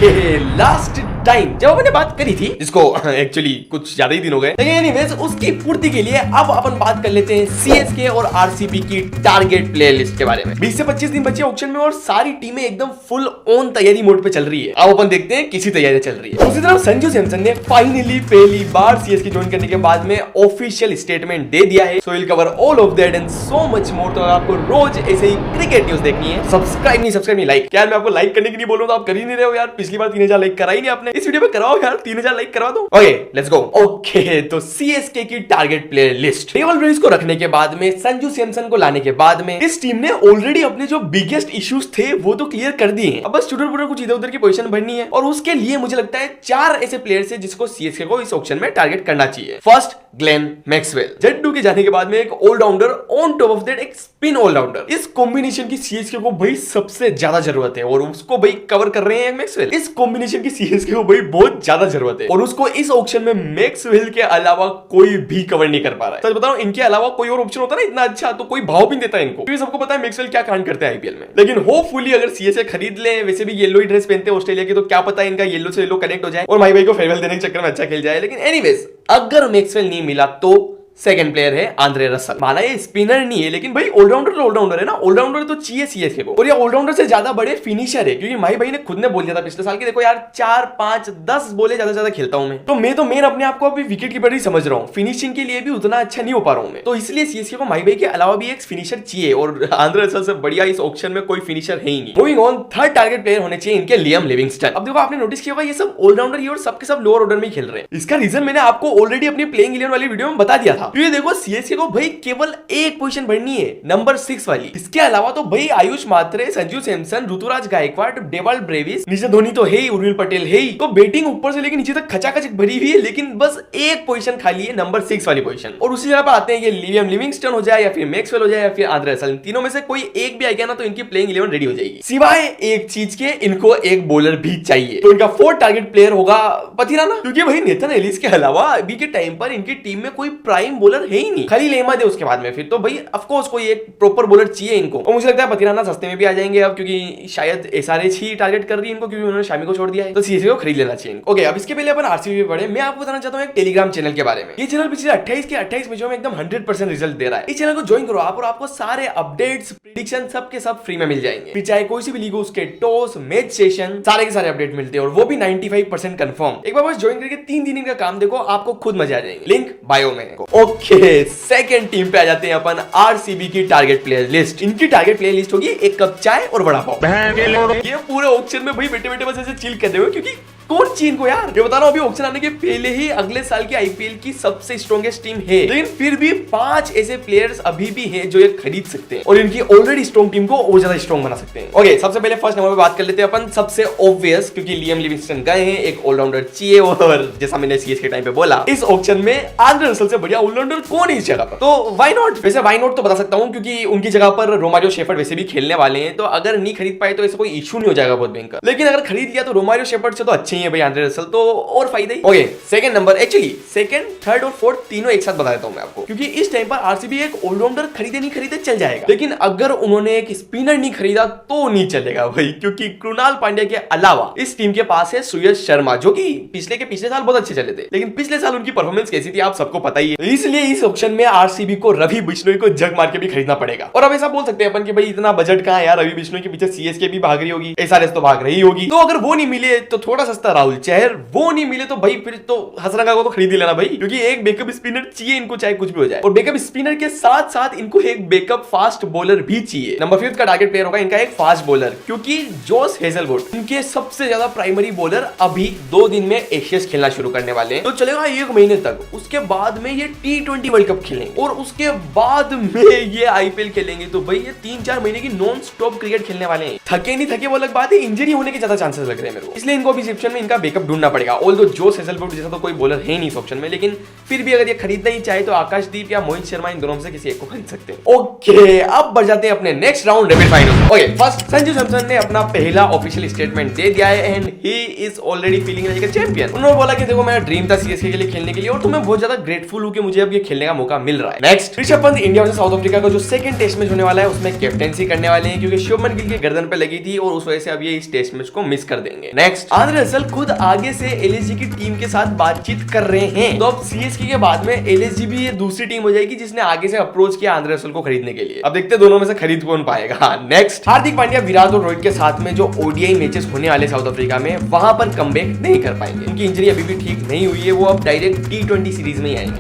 Okay, last time जब मैंने बात करी थी जिसको एक्चुअली कुछ ज्यादा ही दिन हो गए, लेकिन एनीवेज उसकी पूर्ति के लिए अब अपन बात कर लेते हैं सीएसके और आरसीबी की टारगेट प्लेयर लिस्ट के बारे में। 20 से 25 दिन बचे ऑक्शन में और सारी टीमें एकदम फुल ऑन तैयारी मोड पे चल रही है। अब अपन देखते हैं किसी तैयारी चल रही है। दूसरी तरफ संजू सैमसन ने फाइनली पहली बार सीएसके ज्वाइन करने के बाद में ऑफिशियल स्टेटमेंट दे दिया है। So will cover all of that and so much more. तो आपको रोज ऐसे ही क्रिकेट न्यूज देखनी है, सब्सक्राइब नहीं लाइक। क्या मैं आपको लाइक करने के लिए बोल रहा हूं तो आप कर ही नहीं रहे हो यार। पिछली बार 3000 लाइक करा ही नहीं आपने, इस वीडियो पे कराओ यार, 3000 लाइक करवा दो। Okay let's go. ओके तो सीएसके की target player list, devil Brevis को रखने के बाद में, संजू सैमसन को लाने के बाद में, इस टीम ने ऑलरेडी अपने जो बिगेस्ट इश्यूज थे वो तो क्लियर कर दिए हैं। अब बस छोटे कुछ इधर उधर की पोजीशन भरनी है और उसके लिए मुझे लगता है 4 ऐसे प्लेयर्स हैं जिसको सीएसके को इस ऑक्शन में टारगेट करना चाहिए। फर्स्ट ग्लेन मैक्सवेल, जड्डू के जाने के बाद में एक allrounder, on top of that एक स्पिन ऑलराउंडर। इस कॉम्बिनेशन की सीएसके को भाई सबसे ज्यादा जरूरत है और उसको भाई कवर कर रहे हैं मैक्सवेल। इस कॉम्बिनेशन की सीएसके को भाई बहुत ज्यादा जरूरत है और उसको इस ऑक्शन में मैक्सवेल के अलावा कोई भी कवर नहीं कर पा रहा है। सच बताऊं, इनके अलावा कोई और ऑप्शन होता ना इतना अच्छा तो कोई भाव भी देता है इनको, क्योंकि सबको पता है मैक्सवेल क्या कांड करते हैं आईपीएल में। लेकिन होपफुली अगर सीएसके खरीद ले, वैसे भी येलो ही ड्रेस पहनते हैं ऑस्ट्रेलिया की, तो क्या पता इनका येलो से येलो कनेक्ट हो जाए और माई भाई को फेयरवेल देने के चक्कर में अच्छा खेल जाए। लेकिन एनीवेज अगर मैक्सवेल नहीं मिला तो सेकंड प्लेयर है आंद्रे रसल। माना ये स्पिनर नहीं है लेकिन भाई ऑलराउंडर तो ऑलराउंडर है ना, ऑलराउंडर तो चाहिए सीएसके को। और ये ऑलराउंडर से ज्यादा बड़े फिनिशर है, क्योंकि माही भाई ने खुद ने बोल दिया था पिछले साल कि देखो यार 4, 5, 10 बोले ज्यादा खेलता हूं मैं तो मेन अपने आप को अभी विकेट कीपर ही समझ रहा हूं, फिनिशिंग के लिए भी उतना अच्छा नहीं हो पा रहा हूं मैं। तो इसलिए सीएसके को माही भाई के अलावा भी एक फिनिशर चाहिए और आंद्रे रसल से बढ़िया इस ऑक्शन में कोई फिनिशर है ही नहीं। Moving on, third target player होने चाहिए इनके लियम लिविंगस्टन। अब देखो आपने नोटिस किया होगा ये सब ऑलराउंडर ही और सबके सब लोअर ऑर्डर में खेल रहे हैं। इसका रीजन मैंने आपको ऑलरेडी अपनी प्लेइंग 11 वाली वीडियो में बता दिया था। क्योंकि देखो सीएसके को भाई केवल एक पोजीशन भरनी है, नंबर 6 वाली। इसके अलावा तो भाई आयुष मात्रे, संजू सैमसन, ऋतुराज गायकवाड़, डेवल ब्रेविस, नीचे धोनी तो है ही, उर्विल पटेल है ही। तो बैटिंग ऊपर से लेकर नीचे तक खचाखच भरी हुई है, लेकिन बस एक पोजीशन खाली है, नंबर 6 वाली पोजीशन। और उसी जगह पर आते हैं ये लियम लिविंगस्टन हो जाए या फिर मैक्सवेल हो जाए या फिर आंद्रे रसल, तीनों में से कोई एक भी आ गया ना तो इनकी प्लेइंग 11 रेडी हो जाएगी। सिवाय एक चीज के, इनको एक बॉलर भी चाहिए। तो इनका फोर्थ टारगेट प्लेयर होगा पथिराना, क्योंकि भाई नेथन एलिस के अलावा अभी के टाइम पर इनकी टीम में कोई प्राइम बॉलर है ही नहीं। खाली लेमा दे उसके बाद में, फिर तो भाई ऑफ कोर्स कोई एक प्रॉपर बॉलर चाहिए इनको। और मुझे लगता है पथिराना सस्ते में भी आ जाएंगे अब, क्योंकि शायद एसआरएच ही टारगेट कर रही है इनको, क्योंकि उन्होंने शामी को छोड़ दिया है। तो सीएसके को खरीद लेना चाहिए। ओके, अब इसके पहले अपन आरसीबी पे बढ़े, मैं आपको बताना चाहता हूं एक टेलीग्राम चैनल के बारे में। ये चैनल पिछले 28 के 28 मैचों में एकदम 100% रिजल्ट दे रहा है। इस चैनल को ज्वाइन करो आप और आपको सारे अपडेट्स, प्रेडिक्शन सब के सब फ्री में मिल जाएंगे। फिर चाहे कोई सी भी लीग हो, उसके टॉस, मैच सेशन, सारे के सारे अपडेट मिलते हैं और वो भी 95% कंफर्म। एक बार बस ज्वाइन करके 3 दिन इनका काम देखो, आपको खुद मजा आ जाएंगे। लिंक बायो में। ओके, सेकंड टीम पे आ जाते हैं अपन, आरसीबी की टारगेट प्लेयर लिस्ट। इनकी टारगेट प्लेयर लिस्ट होगी एक कप चाय और बड़ा पाव। ये पूरे ऑक्शन में भाई बैठे बैठे बस ऐसे चिल कर रहे हो, क्योंकि कौन चाहिए इनको यार। ये बता रहा हूं, अभी ऑक्शन आने के पहले ही अगले साल की आईपीएल की सबसे स्ट्रॉन्गेस्ट टीम है, लेकिन फिर भी 5 ऐसे प्लेयर्स अभी भी हैं जो ये खरीद सकते हैं और इनकी ऑलरेडी स्ट्रॉन्ग टीम को और ज्यादा स्ट्रॉन्ग बना सकते हैं। ओके, सबसे पहले फर्स्ट नंबर पे बात कर लेते हैं अपन, सबसे ऑब्वियस, क्योंकि लियम लिविंगस्टन गए हैं, एक ऑलराउंडर चाहिए और जैसा मैंने सीएसके टाइम पे बोला, इस ऑक्शन में आंद्रे रसल से बढ़िया ऑलराउंडर कौन है इस जगह पर? तो व्हाई नॉट। वैसे व्हाई नॉट तो बता सकता हूं, क्योंकि उनकी जगह पर रोमारियो शेफर्ड वैसे भी खेलने वाले हैं, तो अगर नहीं खरीद पाए तो ऐसा कोई इशू नहीं हो जाएगा बहुत भयंकर। लेकिन अगर खरीद लिया तो रोमारियो शेफर्ड से तो अच्छे ही है भाई आंद्रे रसल, तो और फायदा ही। Okay, second number, actually second, third और फोर्थ तीनों एक साथ बता देता हूं मैं आपको, क्योंकि इस टाइम पर आरसीबी एक ऑलराउंडर खरीदे नहीं खरीदे चल जाएगा, लेकिन अगर उन्होंने एक स्पिनर नहीं खरीदा तो नहीं चलेगा भाई, क्योंकि कृणाल पांड्या के अलावा इस टीम के पास है सुयश शर्मा, जो कि पिछले साल बहुत अच्छे चले थे, लेकिन पिछले साल उनकी परफॉर्मेंस कैसी थी आप सबको पता ही है। इसलिए इस ऑप्शन में आरसीबी को रवि बिश्नोई को जग मार के भी खरीदना पड़ेगा। और अब ऐसा बोल सकते हैं अपन कि भाई इतना बजट कहां है यार, रवि बिश्नोई के पीछे सीएसके भी भाग रही होगी, एसआरएच तो भाग रही होगी, तो अगर वो नहीं मिले तो थोड़ा सस्ता राहुल चहर, वो नहीं मिले तो भाई फिर तो हसरंगा को तो खरीद ही लेना भाई, क्योंकि एक बैकअप स्पिनर चाहिए इनको, चाहे कुछ भी हो जाए। और बैकअप स्पिनर के साथ साथ इनको एक बैकअप फास्ट बॉलर भी चाहिए। नंबर 5 का टारगेट प्लेयर होगा इनका एक फास्ट बॉलर, क्योंकि जोश हेजलवुड इनके सबसे ज्यादा प्राइमरी बॉलर अभी 2 दिन में एशियस खेलना शुरू करने वाले हैं, तो चलेगा 1 महीने तक। उसके बाद में ये T20 वर्ल्ड कप खेलेंगे और उसके बाद में ये आईपीएल खेलेंगे, तो भाई ये 3-4 महीने की नॉन स्टॉप क्रिकेट खेलने वाले हैं। थके नहीं थके वो अलग बात है, इंजरी होने के ज्यादा चांसेस लग रहे हैं मेरे को, इसलिए इनको अभी ऑप्शन में इनका बैकअप ढूंढना पड़ेगा। ऑल्दो जोस हेजलवुड जैसा तो कोई बॉलर है नहीं इस ऑप्शन में, लेकिन फिर भी अगर ये खरीदना ही चाहे तो आकाशदीप या मोहित शर्मा इन दोनों में से किसी एक को खरीद सकते हैं। ओके, अब बढ़ जाते हैं अपने next round rapid final. Okay, first Sanju Samson ने अपना पहला ऑफिशियल स्टेटमेंट दे दिया है and he is already feeling like a champion. उन्होंने बोला कि देखो मेरा ड्रीम था सीएसके के लिए खेलने के लिए और तो मैं बहुत ज्यादा ग्रेटफुल हूं कि मुझे अब ये खेलने का मौका मिल रहा है। Next, Rishabh Pant India versus south Africa का जो सेकंड टेस्ट मैच होने वाला है उसमें कैप्टेंसी करने वाले हैं क्योंकि शुभमन गिल के गर्दन पे लगी थी और उस वजह से अब ये इस टेस्ट मैच को मिस कर देंगे। नेक्स्ट, आंद्रे रसल खुद आगे से एलएसजी की टीम के साथ बातचीत कर रहे हैं, तो अब सीएसके के बाद में एलएसजी भी ये दूसरी टीम हो जाएगी जिसने आगे से अप्रोच किया आंद्रे रसल को खरीदने के लिए। अब देखते हैं दोनों में से खरीद कौन पाएगा। नेक्स्ट, हार्दिक पांड्या, विराट और रोहित के साथ में जो ओडीआई मैचेस होने वाले साउथ अफ्रीका में वहां पर कमबैक नहीं कर पाएंगे। उनकी इंजरी अभी भी ठीक नहीं हुई है, वो अब डायरेक्ट T20 सीरीज में ही आएंगे।